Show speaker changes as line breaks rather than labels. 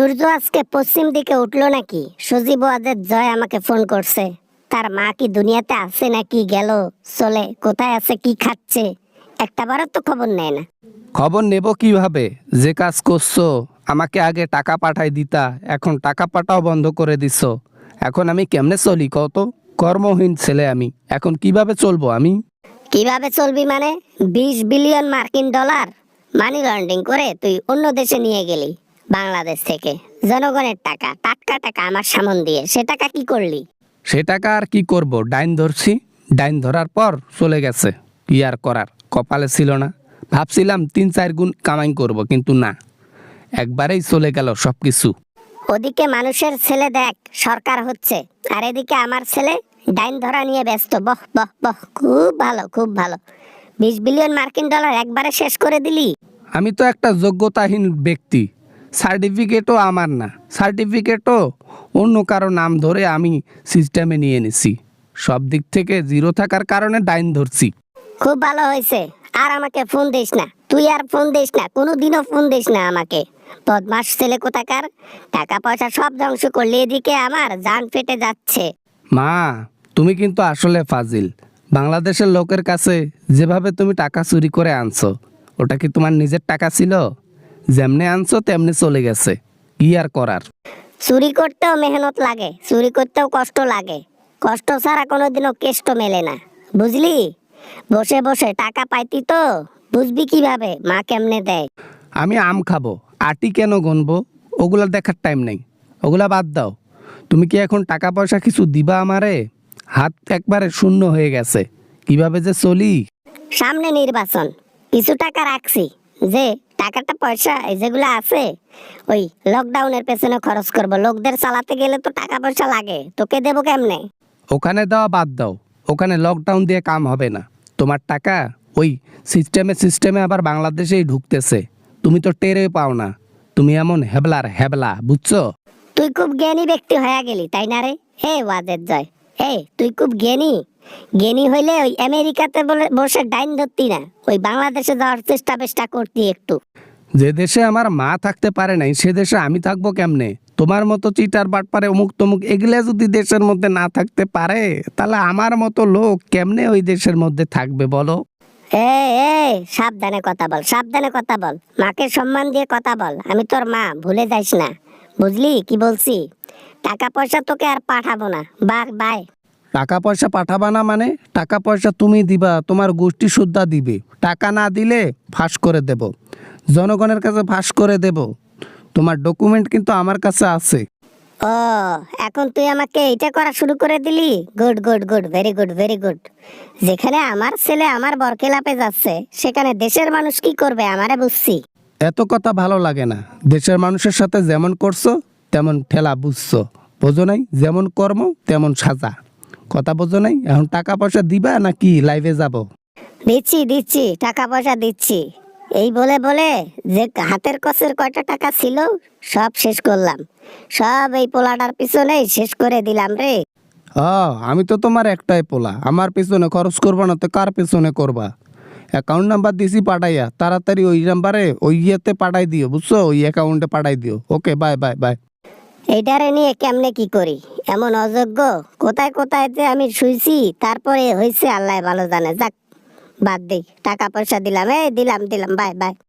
সূর্য আজকে পশ্চিম দিকে উঠলো নাকি? সজীব ওয়াজেদ জয় আমাকে ফোন করছে। তার মা কি দুনিয়াতে আছে নাকি গেল চলে, কোথায় আছে, কি খাচ্ছে, একটাবারও তো খবর নেয় না।
খবর নেব কিভাবে? যে কাজ করছো, আমাকে আগে টাকা পাঠাই দিতা, এখন টাকা পাঠাও বন্ধ করে দিছো। এখন আমি কেমনে চলি কত? কর্মহীন ছেলে আমি, এখন কিভাবে চলবো আমি?
কিভাবে চলবি মানে? 20 বিলিয়ন মার্কিন ডলার মানি লন্ডারিং করে তুই অন্য দেশে নিয়ে গেলি বাংলাদেশ থেকে। জনগণের টাকা, টাটকা টাকা আমার সামন দিয়ে, সে টাকা কি করলি?
সে টাকা আর কি করব? ডাইন ধরছি, ডাইন ধরার পর চলে গেছে। কি আর করার, কপালে ছিল না। ভাবছিলাম 3-4 গুণ কামাই করব, কিন্তু না, একবারেই চলে গেল সব কিছু।
ওদিকে মানুষের ছেলে দেখ সরকার হচ্ছে, আর এদিকে আমার ছেলে ডাইন ধরা নিয়ে ব্যস্ত। বহ বহ বহ, খুব ভালো খুব ভালো। 20 বিলিয়ন মার্কিন ডলার একবারে শেষ করে দিলি।
আমি তো একটা যোগ্যতাহীন ব্যক্তি, সার্টিফিকেটও আমার না, সার্টিফিকেটও অন্য কারো নাম ধরে আমি সিস্টেমে নিয়ে নিছি। সব দিক থেকে জিরো থাকার কারণে ডাইন ধরছি।
খুব ভালো হয়েছে। আর আমাকে ফোন দিস না, তুই আর ফোন দিস না, কোনোদিনও ফোন দিস না আমাকে। বদমাস ছেলে কোথাকার, টাকা পয়সা সব ধ্বংস করলি, এদিকে আমার জান ফেটে যাচ্ছে।
মা, তুমি কিন্তু আসলে ফাজিল। বাংলাদেশের লোকের কাছে যেভাবে তুমি টাকা চুরি করে আনছো, ওটা কি তোমার নিজের টাকা ছিল? যেমনে আনছো তেমনি চলে গেছে, কি আর করার।
চুরি করতেও মেহনত লাগে, চুরি করতেও কষ্ট লাগে। কষ্ট ছাড়া কোনোদিনও কেষ্ট মেলে না, বুঝলি? বসে বসে টাকা পাইতি তো, বুঝবি কিভাবে মা কেমনে দেয়।
আমি আম খাবো, আটি কেন গুনবো? ওগুলা দেখার টাইম নেই, ওগুলা বাদ দাও। তুমি কি এখন টাকা পয়সা কিছু দিবা আমারে? হাত একবারে শূন্য হয়ে গেছে, কিভাবে যে চলি।
সামনে নির্বাচন, কিছু টাকা রাখছি, যে টাকাটা পয়সা এই যেগুলো আছে ওই লকডাউনের পেছনে খরচ করব। লোকদের চালাতে গেলে তো টাকা পয়সা লাগে, তোকে দেবো কেমনে?
ওখানে দেওয়া বাদ দাও, ওখানে লকডাউন দিয়ে কাম হবে না। তোমার টাকা ওই সিস্টেমে সিস্টেমে আবার বাংলাদেশেই ঢুকতেছে, তুমি তো টেরে পাও না। তুমি এমন হেবলার হেবলা, বুঝছো?
তুই খুব জ্ঞানী ব্যক্তি হয়ে গেলি, তাই না রে? হে ওয়াজেদ জয়, তুই খুব জ্ঞানী। জ্ঞানী হইলে ওই আমেরিকাতে বসে ডাইন ধরতি না, ওই বাংলাদেশে যাওয়ার চেষ্টা করতি একটু।
যে দেশে আমার মা থাকতে পারে নাই, সে দেশে আমি থাকবো কেমনে? তোমার মতো চিটার বাটপারে অমুক তমুক এগুলা যদি দেশের মধ্যে না থাকতে পারে, তাহলে আমার মতো লোক কেমনে ওই দেশের মধ্যে থাকবে বলো?
সাবধানে কথা বল, সাবধানে কথা বল, মাকে সম্মান দিয়ে কথা বল। আমি তোর মা, ভুলে যাইস না, বুঝলি কি বলছি? টাকা পয়সা তোকে আর পাঠাবো না, বাই।
টাকা পয়সা পাঠাবা না মানে? টাকা পয়সা তুমি দিবা, তোমার গোষ্ঠী সুদ্ধা দিবে। টাকা না দিলে ফাঁস করে দেব, জনগণের কাছে ফাঁস করে দেব। তোমার ডকুমেন্ট কিন্তু আমার কাছে আছে।
ও, এখন তুই আমাকে এটা করা শুরু করে দিলি? Good good good, very good very good. যেখানে আমার ছেলে আমার বরকেলাপে যাচ্ছে, সেখানে দেশের মানুষ কি করবে আমারে বুঝছি।
এত কথা ভালো লাগে না। দেশের মানুষের সাথে যেমন করছো তেমন ঠেলা, বুঝছো? বোঝো নাই? যেমন কর্ম তেমন সাজা, কথা বোঝো নাই? এখন টাকা পয়সা দিবা নাকি লাইভে যাব?
দিচ্ছি টাকা পয়সা দিচ্ছি। এই বলে বলে যে হাতের কসের কয়টা টাকা ছিল সব শেষ করলাম, সব এই পোলাটার পিছনেই শেষ করে দিলাম রে।
আমি তো তোমার একটাই পোলা, আমার পিছনে খরচ করবা না তো কার পিছনে করবা? অ্যাকাউন্ট নাম্বার দিছি পাঠাইয়া, তাড়াতাড়ি ওই নাম্বারে ওই ইয়েতে পাঠাই দিও, বুঝছো? ওই অ্যাকাউন্টে পাঠাই দিও। ওকে, বাই বাই বাই।
এইটারে নিয়ে কেমনে কি করি, এমন অযোগ্য। কোথায় কোথায় যে আমি শুইছি, তারপরে হয়েছে আল্লাহ ভালো জানে। যাক, বাদ দিই, টাকা পয়সা দিলাম, দিলাম, বাই বাই।